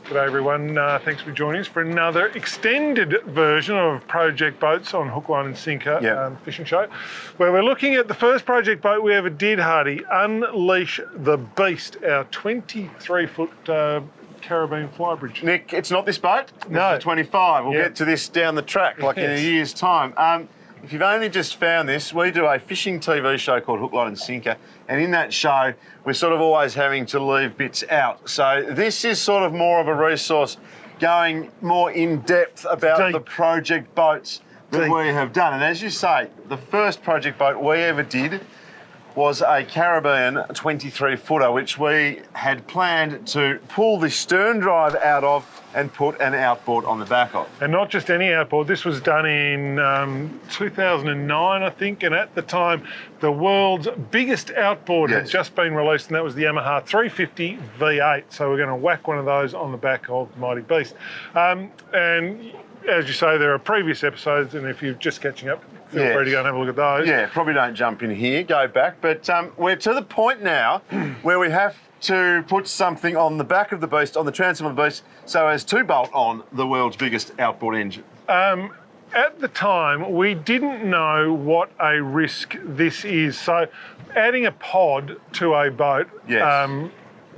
G'day everyone, thanks for joining us for another extended version of Project Boats on Hook, Line and Sinker fishing show, where we're looking at the first project boat we ever did, Hardy, Unleash the Beast, our 23-foot Caribbean flybridge. Nick, it's not this boat, no. It's the 25. We'll get to this down the track like in a year's time. If you've only just found this, we do a fishing TV show called Hook, Line and Sinker, and in that show we're sort of always having to leave bits out. So this is sort of more of a resource going more in depth about the project boats that we have done. And as you say, the first project boat we ever did was a Caribbean 23-footer, which we had planned to pull the stern drive out of and put an outboard on the back of. And not just any outboard, this was done in 2009, I think, and at the time, the world's biggest outboard had just been released, and that was the Yamaha 350 V8. So we're going to whack one of those on the back of the Mighty Beast. And as you say, there are previous episodes, and if you're just catching up, feel free to go and have a look at those. Yeah, probably don't jump in here, go back. But we're to the point now where we have to put something on the back of the Beast, on the transom of the Beast, so as to bolt on the world's biggest outboard engine. At the time, we didn't know what a risk this is. So adding a pod to a boat,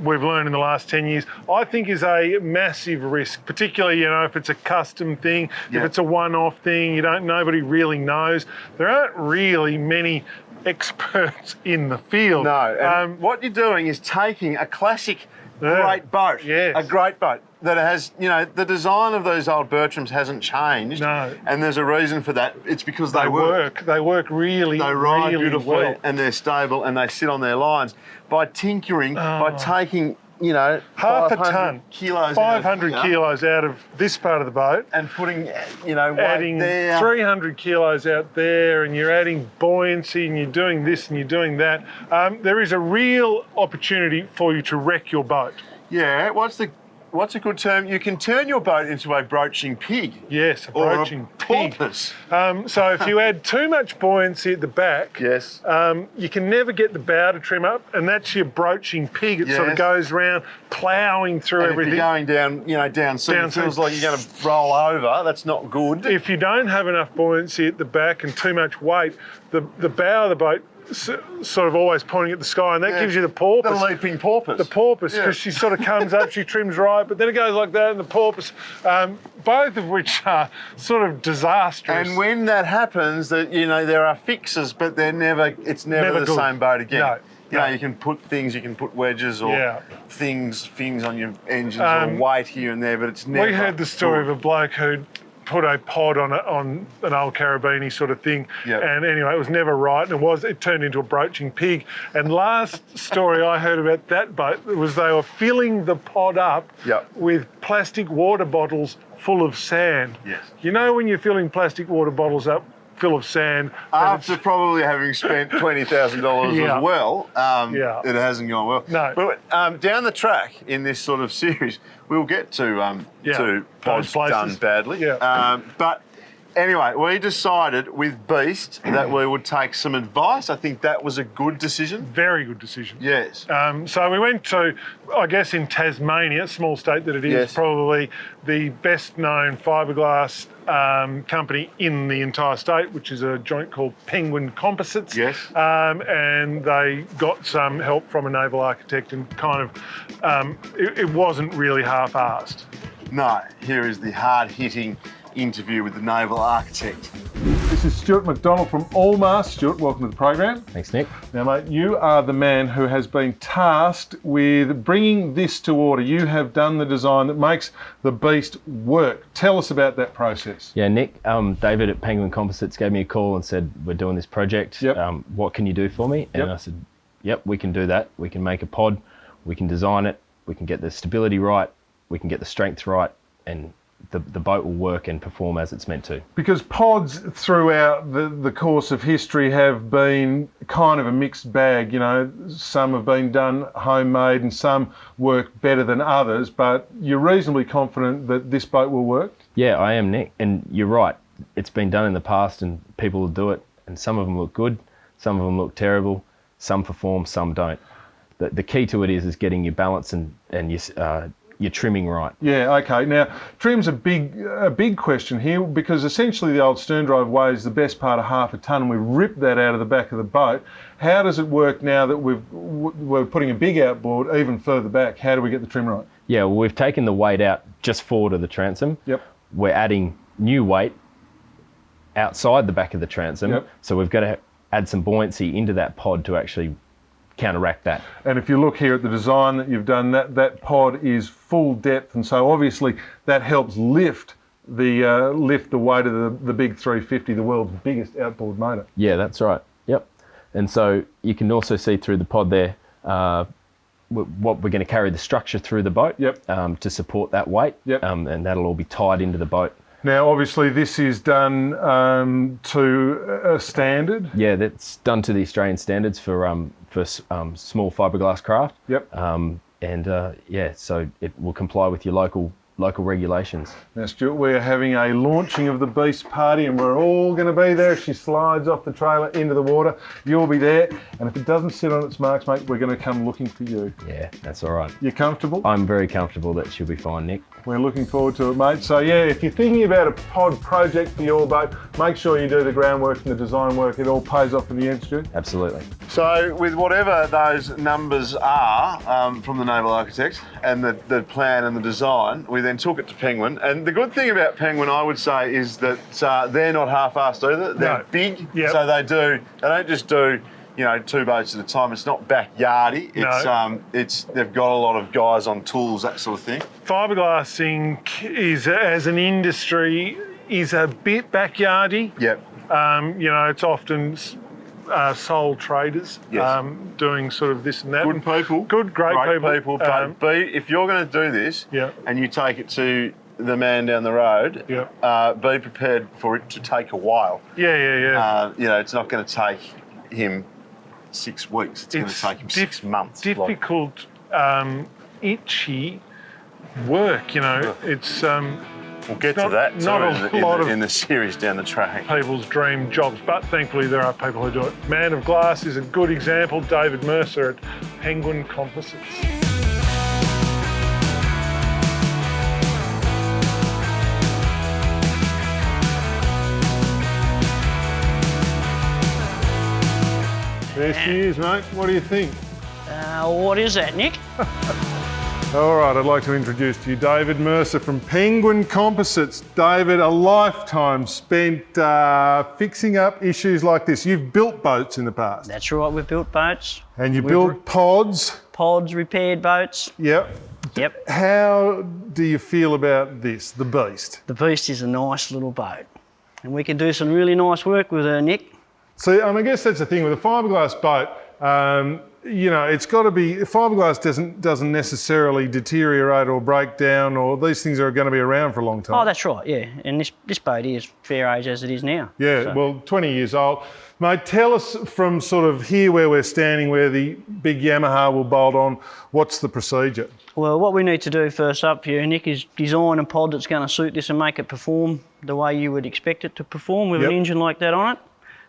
we've learned in the last 10 years, I think is a massive risk, particularly, you know, if it's a custom thing, if it's a one-off thing, nobody really knows. There aren't really many experts in the field. No, and what you're doing is taking a classic great boat, a great boat that has, you know, the design of those old Bertrams hasn't changed. No. And there's a reason for that. It's because they work. They work really, they ride really beautifully well. and they're stable and they sit on their lines. By tinkering, by taking, you know, half a ton, kilos 500 kilos out of this part of the boat, and putting, you know, adding there. 300 kilos out there, and you're adding buoyancy, and you're doing this and you're doing that. There is a real opportunity for you to wreck your boat. Yeah, what's a good term? You can turn your boat into a broaching pig. Yes, a broaching pig. Porpoise. So if you add too much buoyancy at the back, you can never get the bow to trim up, and that's your broaching pig. It sort of goes around ploughing through everything. If you're going down, you know, down sea, it feels like you're going to roll over. That's not good. If you don't have enough buoyancy at the back and too much weight, the bow of the boat sort of always pointing at the sky, and that gives you the porpoise. The leaping porpoise. The porpoise, because she sort of comes up, she trims right, but then it goes like that, and the porpoise, both of which are sort of disastrous. And when that happens, that, you know, there are fixes, but it's never the same boat again. No. You know, you can put things, you can put wedges or things on your engines or weight here and there, but it's never. We heard the story of a bloke who put a pod on an old Caribbean sort of thing, and anyway, it was never right, and it turned into a broaching pig. And last story I heard about that boat was they were filling the pod up with plastic water bottles full of sand. Yes. You know, when you're filling plastic water bottles up full of sand, after probably having spent $20,000 as well, it hasn't gone well. No. But down the track in this sort of series, we'll get to pods done badly. But anyway, we decided with Beast that we would take some advice. I think that was a good decision. Very good decision. Yes. So we went to, I guess in Tasmania, small state that it is, probably the best known fiberglass company in the entire state, which is a joint called Penguin Composites. Yes. And they got some help from a naval architect, and kind of, it wasn't really half-arsed. No, here is the hard-hitting interview with the naval architect. This is Stuart McDonald from Allmast. Stuart, welcome to the program. Thanks, Nick. Now, mate, you are the man who has been tasked with bringing this to order. You have done the design that makes the Beast work. Tell us about that process. Yeah, Nick, David at Penguin Composites gave me a call and said, we're doing this project. What can you do for me? And I said, yep, we can do that. We can make a pod, we can design it, we can get the stability right, we can get the strength right, and the boat will work and perform as it's meant to. Because pods throughout the course of history have been kind of a mixed bag. You know, some have been done homemade and some work better than others, but you're reasonably confident that this boat will work? Yeah, I am, Nick. And you're right. It's been done in the past and people will do it, and some of them look good, some of them look terrible, some perform, some don't. The key to it is getting your balance and your your trimming right. Yeah, okay. Now, trim's a big question here, because essentially the old stern drive weighs the best part of half a tonne, and we've ripped that out of the back of the boat. How does it work now that we're putting a big outboard even further back? How do we get the trim right? Yeah, well, we've taken the weight out just forward of the transom. Yep. We're adding new weight outside the back of the transom. Yep. So we've got to add some buoyancy into that pod to actually counteract that. And if you look here at the design that you've done, that pod is full depth, and so obviously that helps lift the weight of the big 350, the world's biggest outboard motor. Yeah, that's right. Yep. And so you can also see through the pod there what we're going to carry the structure through the boat. Yep. To support that weight. Yep. And that'll all be tied into the boat. Now, obviously, this is done to a standard. Yeah, that's done to the Australian standards for small fiberglass craft. Yep. Yeah, so it will comply with your local regulations. Now, Stuart, we're having a launching of the beast party, and we're all going to be there. She slides off the trailer into the water. You'll be there, and if it doesn't sit on its marks, mate, we're going to come looking for you. Yeah, that's all right. You comfortable? I'm very comfortable that she'll be fine, Nick. We're looking forward to it, mate. So yeah, if you're thinking about a pod project for your boat, make sure you do the groundwork and the design work. It all pays off in the end, Stuart. Absolutely. So with whatever those numbers are from the Naval Architect and the plan and the design, we then took it to Penguin. And the good thing about Penguin, I would say, is that they're not half-assed either. They're big, so they don't just do 2 boats at a time. It's not backyardy. They've got a lot of guys on tools, that sort of thing. Fiberglassing is, as an industry, is a bit backyardy. Yep. It's often sole traders doing sort of this and that. Good people. Great people. But if you're going to do this and you take it to the man down the road, be prepared for it to take a while. Yeah. It's not going to take him 6 weeks. It's going to take him 6 months. Difficult, itchy work. It's. We'll get to that in the series down the track. People's dream jobs, but thankfully there are people who do it. Man of Glass is a good example. David Mercer at Penguin Composites. There she is, mate. What do you think? What is that, Nick? All right, I'd like to introduce to you David Mercer from Penguin Composites. David, a lifetime spent fixing up issues like this. You've built boats in the past. That's right, we've built boats. And you built pods. Pods, repaired boats. Yep. How do you feel about this, the Beast? The Beast is a nice little boat. And we can do some really nice work with her, Nick. See, and I guess that's the thing with a fiberglass boat. It's got to be, fiberglass doesn't necessarily deteriorate or break down, or these things are going to be around for a long time. Oh, that's right, yeah. And this boat is fair age as it is now. Yeah, so. Well, 20 years old. Mate, tell us from sort of here where we're standing, where the big Yamaha will bolt on, what's the procedure? Well, what we need to do first up for you, Nick, is design a pod that's going to suit this and make it perform the way you would expect it to perform with an engine like that on it.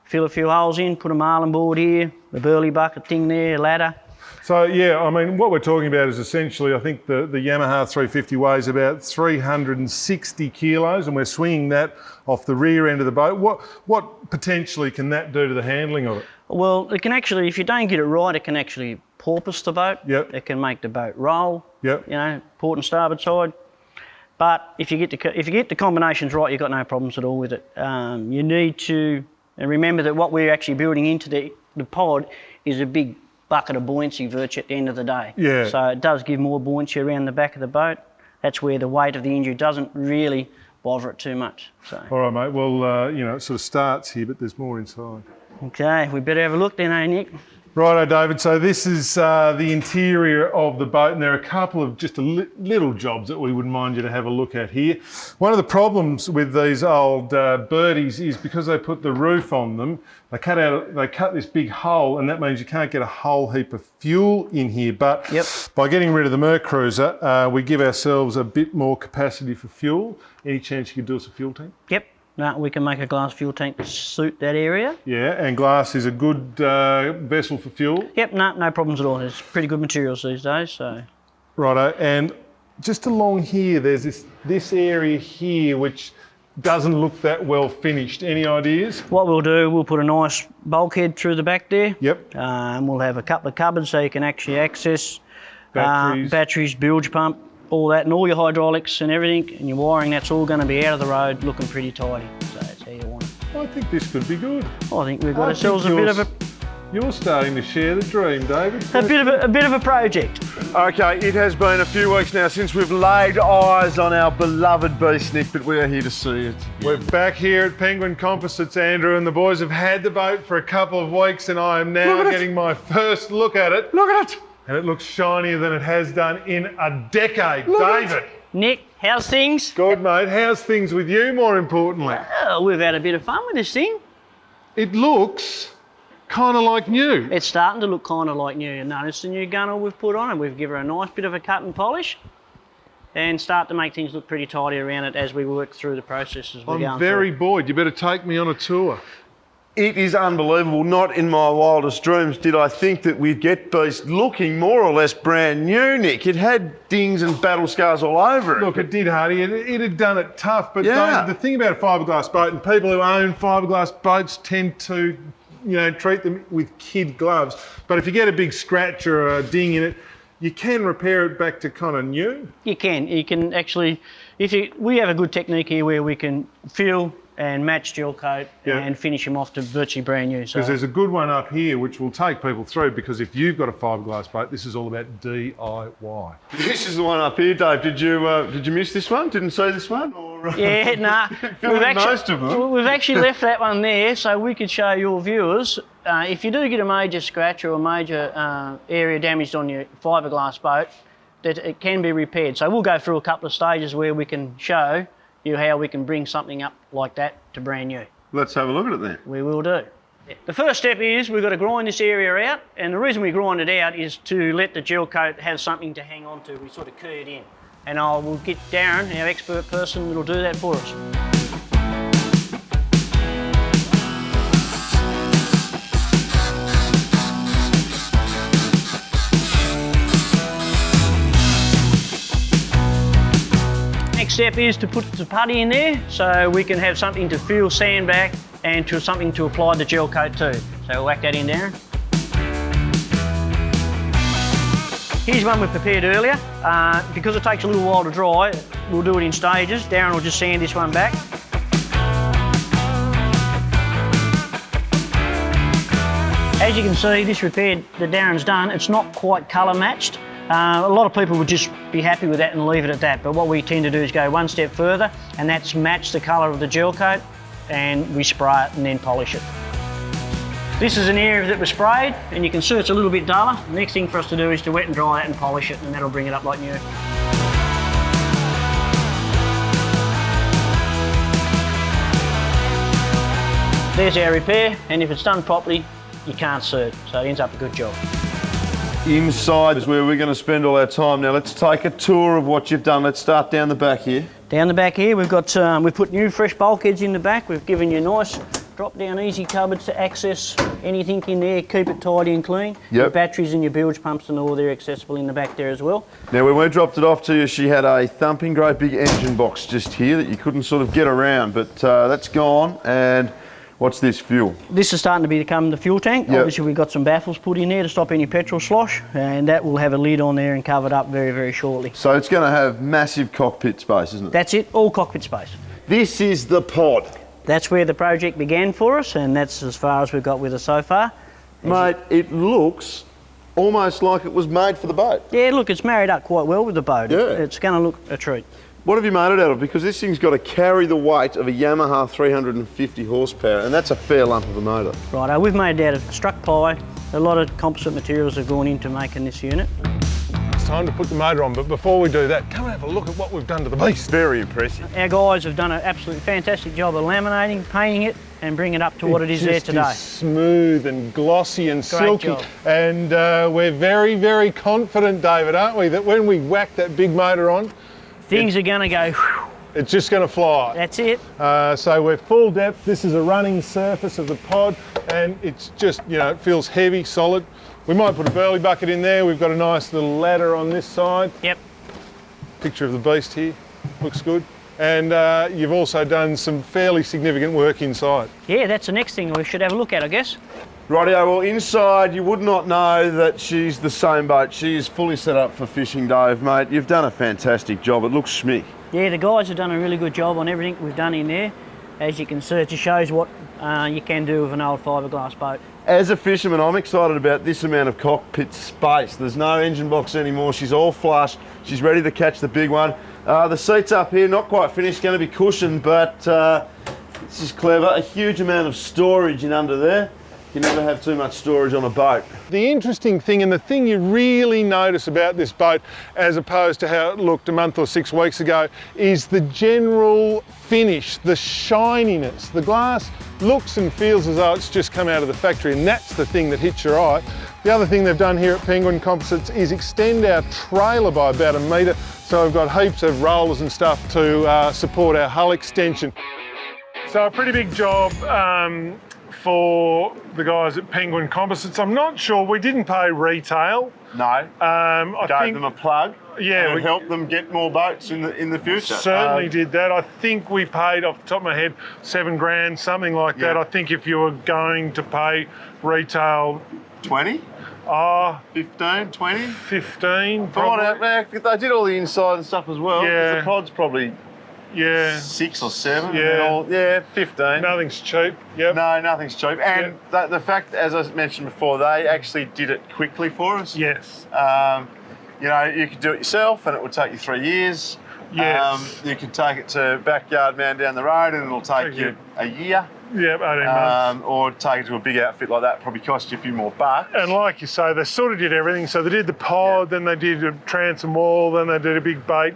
Fill a few holes in, put a marlin board here, a burley bucket thing there, ladder. So yeah, I mean, what we're talking about is essentially, I think the Yamaha 350 weighs about 360 kilos, and we're swinging that off the rear end of the boat. What potentially can that do to the handling of it? Well, it can actually, if you don't get it right, it can actually porpoise the boat. Yep. It can make the boat roll. Yep. Port and starboard side. But if you get the combinations right, you've got no problems at all with it. You need to. And remember that what we're actually building into the pod is a big bucket of buoyancy virtue at the end of the day. Yeah. So it does give more buoyancy around the back of the boat. That's where the weight of the engine doesn't really bother it too much. So. All right, mate. Well, it sort of starts here, but there's more inside. Okay, we better have a look then, eh, Nick? Righto, David. So this is the interior of the boat, and there are a couple of just little jobs that we would mind you to have a look at here. One of the problems with these old birdies is because they put the roof on them, they cut this big hole, and that means you can't get a whole heap of fuel in here. But by getting rid of the Merc Cruiser, we give ourselves a bit more capacity for fuel. Any chance you could do us a fuel tank? Yep. No, we can make a glass fuel tank to suit that area. Yeah, and glass is a good vessel for fuel? Yep, no problems at all. There's pretty good materials these days, so. Righto, and just along here, there's this area here which doesn't look that well finished. Any ideas? What we'll do, we'll put a nice bulkhead through the back there. Yep. And we'll have a couple of cupboards so you can actually access Batteries. bilge pump, all that, and all your hydraulics and everything, and your wiring, that's all going to be out of the road, looking pretty tidy. So that's how you want it. I think this could be good. I think we've got ourselves a bit of a... You're starting to share the dream, David. A bit of a project. Okay, it has been a few weeks now since we've laid eyes on our beloved beast, Nick, but we are here to see it. We're back here at Penguin Composites, Andrew, and the boys have had the boat for a couple of weeks, and I am now getting my first look at it. Look at it! And it looks shinier than it has done in a decade. David. Nick, how's things? Good, mate. How's things with you, more importantly? Oh, we've had a bit of fun with this thing. It looks kind of like new. It's starting to look kind of like new. You notice the new gunwale we've put on, and we've given her a nice bit of a cut and polish, and start to make things look pretty tidy around it as we work through the processes. I'm very bored. You better take me on a tour. It is unbelievable. Not in my wildest dreams did I think that we'd get Beast looking more or less brand new, Nick. It had dings and battle scars all over it. Look, it did, Hardy. It had done it tough, but the thing about a fiberglass boat, and people who own fiberglass boats tend to, treat them with kid gloves. But if you get a big scratch or a ding in it, you can repair it back to kind of new. You can actually, we have a good technique here where we can fill and match gel coat and finish them off to virtually brand new. Because there's a good one up here which will take people through, because if you've got a fiberglass boat, this is all about DIY. This is the one up here, Dave. Did you miss this one? Didn't see this one? Or, yeah, nah. We've actually left that one there so we could show your viewers. If you do get a major scratch or a major area damaged on your fiberglass boat, that it can be repaired. So we'll go through a couple of stages where we can show you how we can bring something up like that to brand new. Let's have a look at it then. We will do. The first step is we've got to grind this area out, and the reason we grind it out is to let the gel coat have something to hang on to. We sort of key it in. And we'll get Darren, our expert person, that'll do that for us. Next step is to put the putty in there so we can have something to fill sand back and to something to apply the gel coat to. So we'll whack that in there. Here's one we prepared earlier. Because it takes a little while to dry, we'll do it in stages. Darren will just sand this one back. As you can see, this repair that Darren's done, it's not quite colour matched. A lot of people would just be happy with that and leave it at that, but what we tend to do is go one step further, and that's match the colour of the gel coat, and we spray it and then polish it. This is an area that was sprayed, and you can see it's a little bit duller. The next thing for us to do is to wet and dry that and polish it, and that'll bring it up like new. There's our repair, and if it's done properly, you can't see it, so it ends up a good job. Inside is where we're going to spend all our time. Now let's take a tour of what you've done. Let's start down the back here. Down the back here, we've got we've put new fresh bulkheads in the back. We've given you nice drop-down easy cupboards to access anything in there, keep it tidy and clean. Yep. Your batteries and your bilge pumps and all, they're accessible in the back there as well. Now when we dropped it off to you, she had a thumping great big engine box just here that you couldn't sort of get around, but that's gone. And what's this, fuel? This is starting to become the fuel tank. Yep. Obviously we've got some baffles put in there to stop any petrol slosh, and that will have a lid on there and covered up very, very shortly. So it's going to have massive cockpit space, isn't it? That's it, all cockpit space. This is the pod. That's where the project began for us, and that's as far as we've got with it so far. Mate, it looks almost like it was made for the boat. Yeah, look, it's married up quite well with the boat. Yeah. It's going to look a treat. What have you made it out of? Because this thing's got to carry the weight of a Yamaha 350 horsepower, and that's a fair lump of a motor. Right, we've made it out of struck ply. A lot of composite materials have gone into making this unit. It's time to put the motor on, but before we do that, come and have a look at what we've done to the beast. Very impressive. Our guys have done an absolutely fantastic job of laminating, painting it, and bringing it up to what it is there today. Is smooth and glossy and silky. Job. And we're very, very confident, David, aren't we, that when we whack that big motor on, things are going to go, whew. It's just going to fly. That's it. So we're full depth. This is a running surface of the pod, and it's just, it feels heavy, solid. We might put a burley bucket in there. We've got a nice little ladder on this side. Yep. Picture of the beast here, looks good. And you've also done some fairly significant work inside. Yeah, that's the next thing we should have a look at, I guess. Rightio, well inside you would not know that she's the same boat. She is fully set up for fishing, Dave, mate. You've done a fantastic job. It looks schmick. Yeah, the guys have done a really good job on everything we've done in there. As you can see, it just shows what you can do with an old fiberglass boat. As a fisherman, I'm excited about this amount of cockpit space. There's no engine box anymore. She's all flush. She's ready to catch the big one. The seats up here, not quite finished, going to be cushioned, but this is clever. A huge amount of storage in under there. You never have too much storage on a boat. The interesting thing, and the thing you really notice about this boat, as opposed to how it looked a month or 6 weeks ago, is the general finish, the shininess. The glass looks and feels as though it's just come out of the factory, and that's the thing that hits your eye. The other thing they've done here at Penguin Composites is extend our trailer by about 1 metre, so we've got heaps of rollers and stuff to support our hull extension. So a pretty big job for the guys at Penguin Composites. I'm not sure, we didn't pay retail. No, I gave think them a plug. Yeah, we helped them get more boats in the future. Certainly did that. I think we paid, off the top of my head, 7 grand, something like that. I think if you were going to pay retail, 20? 15, 20? 15, probably. They did all the inside and stuff as well. Yeah. The pod's probably 6 or 7. Yeah. 15. Nothing's cheap. Yep. No, nothing's cheap. And the fact, as I mentioned before, they actually did it quickly for us. Yes. You know, you could do it yourself and it would take you 3 years. Yes. You could take it to Backyard Man down the road and it'll take you a year. Yep, 18 months. Or take it to a big outfit like that, probably cost you a few more bucks. And like you say, they sort of did everything. So they did the pod, then they did a transom wall, then they did a big bait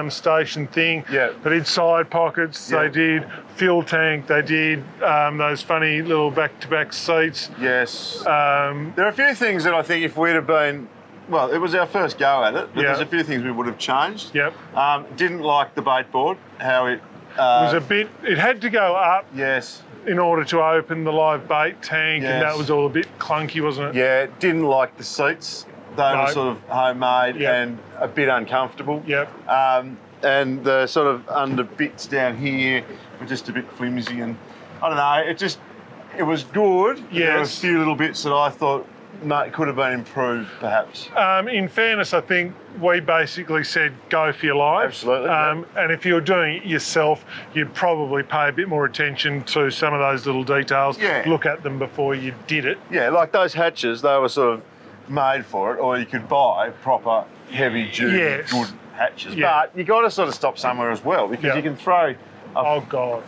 station thing. Yeah. They did side pockets, they did fuel tank, they did those funny little back-to-back seats. Yes. There are a few things that I think if we'd have been, well, it was our first go at it, but there's a few things we would have changed. Yep. Didn't like the bait board, how it... was a bit, it had to go up. Yes. In order to open the live bait tank, and that was all a bit clunky, wasn't it? Yeah, didn't like the seats. They were sort of homemade and a bit uncomfortable. Yep. And the sort of under bits down here were just a bit flimsy, and I don't know, it was good. Yes. There were a few little bits that I thought could have been improved, perhaps. In fairness, I think we basically said go for your life. Absolutely. And if you're doing it yourself, you'd probably pay a bit more attention to some of those little details. Yeah. Look at them before you did it. Yeah, like those hatches, they were sort of made for it, or you could buy proper heavy-duty, good hatches. Yeah. But you got to sort of stop somewhere as well, because you can throw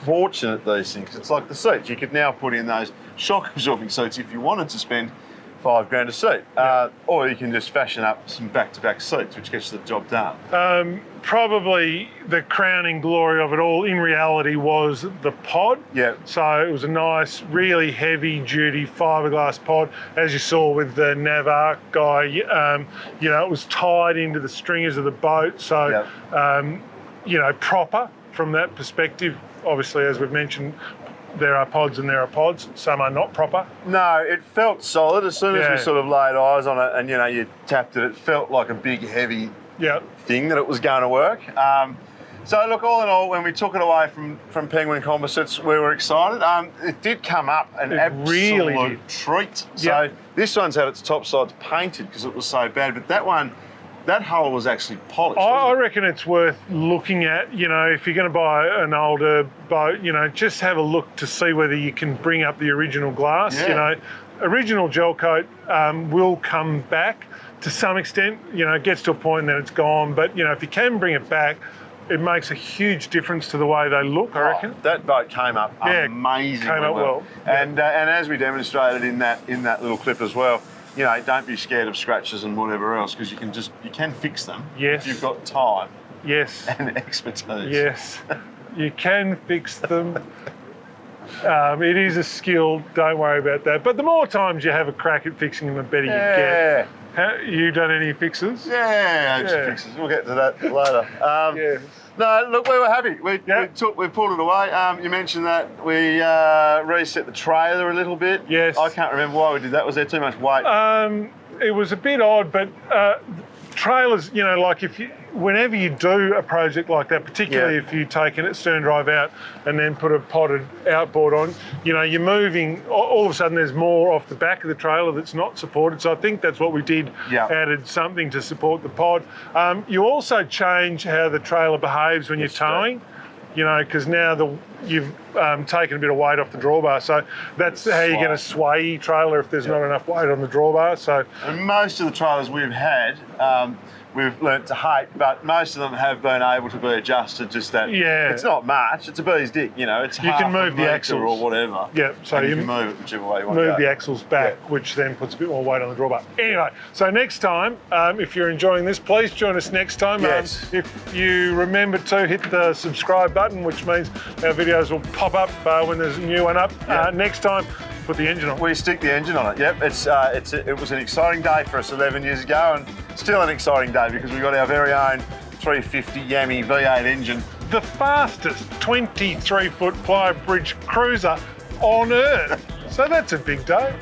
fortune at these things. It's like the seats. You could now put in those shock-absorbing seats if you wanted to spend 5 grand a seat. Or you can just fashion up some back-to-back seats, which gets the job done. Probably the crowning glory of it all, in reality, was the pod. Yeah. So it was a nice, really heavy-duty fiberglass pod, as you saw with the Naval guy. You know, it was tied into the stringers of the boat, so you know, proper from that perspective. Obviously, as we've mentioned, there are pods and there are pods. Some are not proper. No, it felt solid as soon as we sort of laid eyes on it and, you know, you tapped it. It felt like a big, heavy thing that it was going to work. So, look, all in all, when we took it away from Penguin Composites, we were excited. It did come up an absolute treat. So this one's had its top sides painted because it was so bad, but that one, that hull was actually polished. I reckon it's worth looking at. You know, if you're going to buy an older boat, you know, just have a look to see whether you can bring up the original glass. You know, original gel coat will come back to some extent. You know, it gets to a point and then it's gone. But, you know, if you can bring it back, it makes a huge difference to the way they look, I reckon. That boat came up amazingly came up well. And as we demonstrated in that little clip as well, you know, don't be scared of scratches and whatever else, because you can fix them if you've got time and expertise. Yes, you can fix them. It is a skill, don't worry about that. But the more times you have a crack at fixing them, the better you get. You done any fixes? Fixes. We'll get to that later. No, look, we were happy. We pulled it away. You mentioned that we reset the trailer a little bit. Yes. I can't remember why we did that. Was there too much weight? It was a bit odd, but trailers, you know, like whenever you do a project like that, particularly if you take a stern drive out and then put a podded outboard on, you know, you're moving, all of a sudden there's more off the back of the trailer that's not supported. So I think that's what we did, added something to support the pod. You also change how the trailer behaves when you're towing. You know, because now you've taken a bit of weight off the drawbar, so that's how you're going to sway your trailer if there's not enough weight on the drawbar. So, and most of the trailers we've had, we've learnt to hate, but most of them have been able to be adjusted. Just that, it's not much. It's a bee's dick, you know. It's you can move the axles or whatever. Yeah, so you can move it whichever way you want. Move the axles back, which then puts a bit more weight on the drawbar. Anyway, so next time, if you're enjoying this, please join us next time. Yes. If you remember to hit the subscribe button, which means our videos will pop up when there's a new one up. Next time, put the engine on. We stick the engine on it. Yep, it was an exciting day for us 11 years ago, and still an exciting day because we got our very own 350 Yami V8 engine. The fastest 23-foot flybridge cruiser on Earth. So that's a big day.